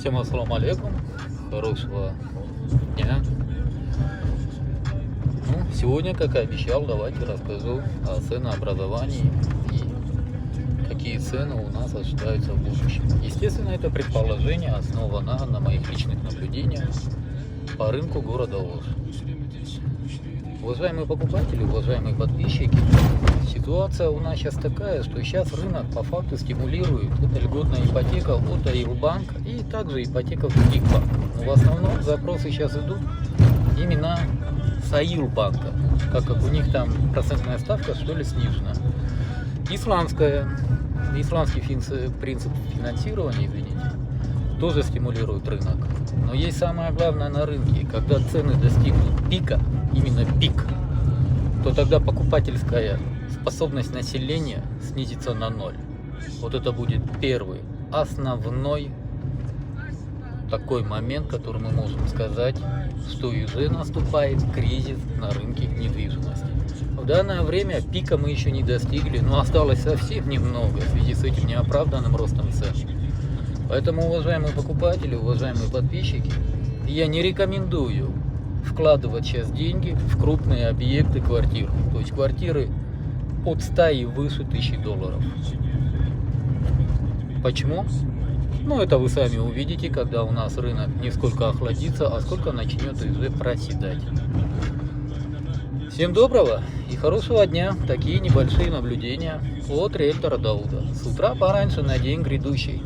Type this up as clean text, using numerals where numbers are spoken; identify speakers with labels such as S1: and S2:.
S1: Всем ассаламу алейкум, хорошего дня. Сегодня, как и обещал, давайте расскажу о ценообразовании и какие цены у нас ожидаются в будущем. Естественно, это предположение основано на моих личных наблюдениях по рынку города Ош. Уважаемые покупатели, уважаемые подписчики, ситуация у нас сейчас такая, что сейчас рынок по факту стимулирует это льготная ипотека от Айлбанка и также ипотека в других банках. Но в основном запросы сейчас идут именно с Айлбанка, так как у них там процентная ставка что ли снижена. Исламский принцип финансирования, извините, тоже стимулирует рынок. Но есть самое главное на рынке, когда цены достигнут пика, именно пик, то тогда покупательская способность населения снизится на ноль. Вот это будет первый, основной такой момент, который мы можем сказать, что уже наступает кризис на рынке недвижимости. В данное время пика мы еще не достигли, но осталось совсем немного в связи с этим неоправданным ростом цен. Поэтому, уважаемые покупатели, уважаемые подписчики, я не рекомендую вкладывать сейчас деньги в крупные объекты квартир. То есть квартиры от 100 и выше $1000. Почему? Ну, это вы сами увидите, когда у нас рынок не сколько охладится, а сколько начнет уже проседать. Всем доброго и хорошего дня. Такие небольшие наблюдения от риэлтора Дауда. С утра пораньше на день грядущий.